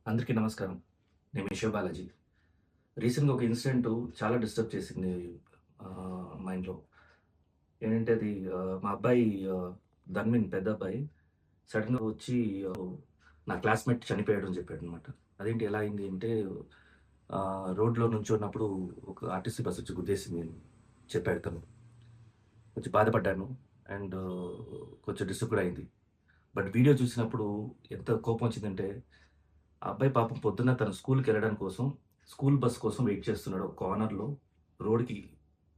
అందరికీ నమస్కారం. నేను మీ శివ బాలాజీ. రీసెంట్‌గా ఒక ఇన్సిడెంటు చాలా డిస్టర్బ్ చేసింది మైండ్‌లో. ఏంటంటే అది మా అబ్బాయి ధన్విన్ పెద్ద అబ్బాయి సడెన్‌గా వచ్చి ఆహ్, నా క్లాస్‌మేట్ చనిపోయాడు అని చెప్పాడనమాట. అదేంటి ఎలా అయింది అంటే రోడ్‌లో నుంచున్నప్పుడు ఒక ఆర్టీసీ బస్ వచ్చి గుద్దేసింది అని చెప్పాడు తను. కొంచెం బాధపడ్డాను. అండ్ కొంచెం డిస్టర్బ్ కూడా అయింది. బట్ వీడియో చూసినప్పుడు ఎంత కోపం వచ్చిందంటే ఆ అబ్బాయి పాపం పొద్దున్న తన స్కూల్‌కెళ్ళడం కోసం, స్కూల్ బస్ కోసం వెయిట్ చేస్తున్నాడు. ఒక కార్నర్‌లో రోడ్‌కి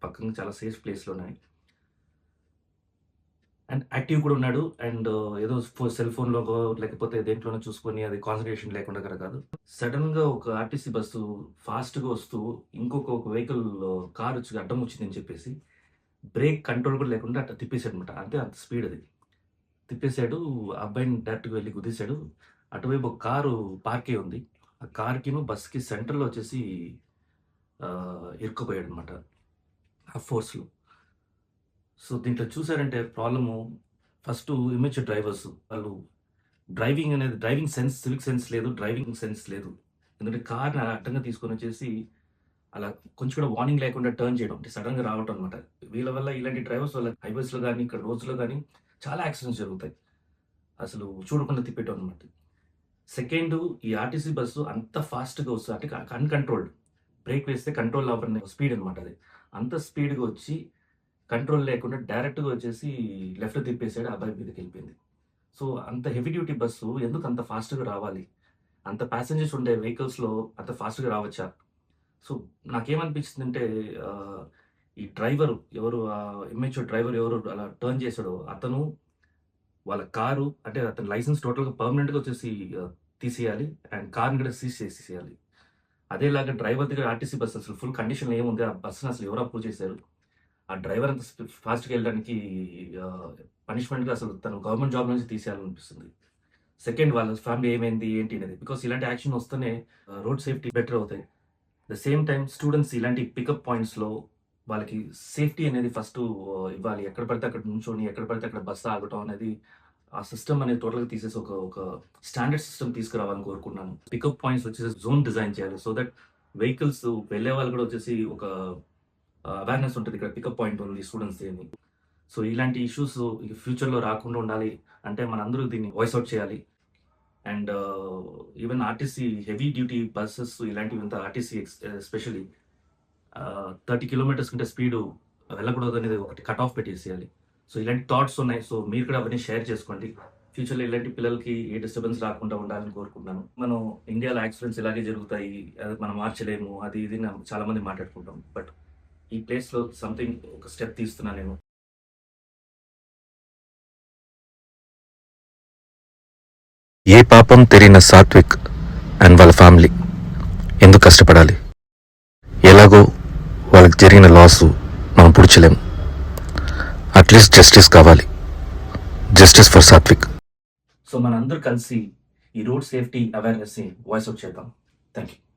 పక్కన చాలా సేఫ్ ప్లేస్‌లోనే. అండ్ యాక్టివ్ కూడా ఉన్నాడు. అండ్ ఏదో సెల్ ఫోన్‌లోగో లేకపోతే దేంట్లోనో చూసుకొని అది కాన్సంట్రేషన్ లేకుండా కూడా కాదు. సడెన్‌గా ఒక ఆర్టీసీ బస్సు ఫాస్ట్‌గా వస్తూ ఒక వెహికల్ కార్ వచ్చి అడ్డం వచ్చిందని చెప్పేసి బ్రేక్ కంట్రోల్ కూడా లేకుండా అట్లా తిప్పేసాడనమాట. అంటే అంత స్పీడ్ అది. తిప్పేసాడు. ఆ అబ్బాయిని డైరెక్ట్‌గా వెళ్లి గుద్దేసాడు. అటువైపు ఒక కారు పార్క్ అయ్యి ఉంది. ఆ కార్‌కిను బస్‌కి సెంటర్‌లో వచ్చేసి ఇరుక్కుపోయాడనమాట. ఆ ఫోర్స్‌లో. సో, దీంట్లో చూసారంటే ప్రాబ్లము ఫస్టు ఇమ్మెచ్యూర్ డ్రైవర్స్. వాళ్ళు డ్రైవింగ్ సెన్స్, సివిక్ సెన్స్ లేదు. డ్రైవింగ్ సెన్స్ లేదు. ఎందుకంటే కార్‌ని అడ్డంగా తీసుకొనొచ్చేసి అలా కొంచెం కూడా వార్నింగ్ లేకుండా టర్న్ చేయడం. అంటే సడెన్‌గా రావటం అనమాట. వీళ్ళ వల్ల ఇలాంటి డ్రైవర్స్ వల్ల హైవేస్‌లో గాని, ఇక్కడ రోడ్స్‌లో గాని చాలా యాక్సిడెంట్స్ జరుగుతాయి. అసలు చూడకుండా తిప్పేయటం అనమాట. సెకండు ఈ ఆర్టీసీ బస్సు అంత ఫాస్ట్‌గా వస్తది. అంటే అన్‌కంట్రోల్డ్. బ్రేక్ వేస్తే కంట్రోల్ అవ్వని స్పీడ్ అనమాట అది. అంత స్పీడ్‌గా వచ్చి కంట్రోల్ లేకుండా డైరెక్ట్‌గా వచ్చేసి లెఫ్ట్ తిప్పేసాడు. ఆ అబ్బాయి మీదకెళ్ళిపోయింది. సో, అంత హెవీ డ్యూటీ బస్సు ఎందుకు అంత ఫాస్ట్‌గా రావాలి? అంత ప్యాసింజర్స్ ఉండే వెహికల్స్‌లో అంత ఫాస్ట్‌గా రావచ్చా? సో, నాకేమనిపించిందంటే ఆహ్, ఈ డ్రైవరు ఎవరు ఇమ్మెచ్యూర్ డ్రైవర్ ఎవరు అలా టర్న్ చేసాడో అతను వాళ్ళ కారు అంటే అతని లైసెన్స్ టోటల్‌గా పర్మనెంట్‌గా వచ్చేసి తీసేయాలి. అండ్ కార్‌ని కూడా సీజ్ చేసేసేయాలి. అదేలాగా డ్రైవర్ దగ్గర ఆర్టీసీ బస్ అసలు ఫుల్ కండిషన్‌లో ఏముంది? ఆ బస్‌ని అసలు ఎవరు అప్రూవ్ చేశారు? ఆ డ్రైవర్ అంత ఫాస్ట్‌గా వెళ్ళడానికి ఆహ్, పనిష్మెంట్‌గా అసలు తను గవర్నమెంట్ జాబ్ నుంచి తీసేయాలనిపిస్తుంది. సెకండ్ వాళ్ళ ఫ్యామిలీ ఏమైంది? ఏంటి అనేది. బికాజ్ ఇలాంటి యాక్షన్ వస్తేనే రోడ్ సేఫ్టీ బెటర్ అవుతాయి. ద సేమ్ టైమ్ స్టూడెంట్స్ ఇలాంటి పికప్ పాయింట్స్‌లో వాళ్ళకి సేఫ్టీ అనేది ఫస్టు ఇవ్వాలి. ఎక్కడ పడితే అక్కడ నుంచొని, ఎక్కడ పడితే అక్కడ బస్సు ఆగటం అనేది ఆ సిస్టమ్ అనేది టోటల్‌గా తీసేసి ఒక స్టాండర్డ్ సిస్టమ్ తీసుకురావాలని కోరుకుంటున్నాను. పికప్ పాయింట్స్ వచ్చేసి జోన్ డిజైన్ చేయాలి. సో దట్ వెహికల్స్ వెళ్ళే వాళ్ళు కూడా వచ్చేసి ఒక అవేర్‌నెస్ ఉంటది. ఇక్కడ పికప్ పాయింట్ ఉంది స్టూడెంట్స్‌ది అని. సో ఇలాంటి ఇష్యూస్ ఫ్యూచర్‌లో రాకుండా ఉండాలి అంటే మనందరూ దీన్ని వాయిస్ ఔట్ చేయాలి. And even RTC heavy duty buses ఇలాంటివి ఆర్టీసీ ఎస్పెషల్లీ 30 కిలోమీటర్స్ కంటే స్పీడు వెళ్ళకూడదనేది ఒకటి కట్ ఆఫ్ పెట్టేసేయాలి. సో, ఇలాంటి థాట్స్ ఉన్నాయి. సో, మీరు కూడా అవన్నీ షేర్ చేసుకోండి. ఫ్యూచర్‌లో ఇలాంటి పిల్లలకి ఏ డిస్టర్బెన్స్ రాకుండా ఉండాలని కోరుకుంటున్నాను. మనం ఇండియాలో యాక్సిడెంట్స్ ఇలాగే జరుగుతాయి. అది మనం మార్చలేము. అది ఇది అని చాలా మంది మాట్లాడుకుంటాం. బట్ ఈ ప్లేస్‌లో సంథింగ్ ఒక స్టెప్ తీస్తున్నా నేను. ఏ పాపం తెలియని సాత్విక్ అండ్ వాళ్ళ ఫ్యామిలీ ఎందుకు కష్టపడాలి? ఎలాగో వాళ్ళకి జరిగిన లాసు మనం పుడిచలేం. అట్లీస్ట్ జస్టిస్ కావాలి. Justice for Satvik. సో, మనందరూ కలిసి ఈ రోడ్ సేఫ్టీ అవేర్‌నెస్‌ని వాయిస్ ఔట్ చేద్దాం. Thank you.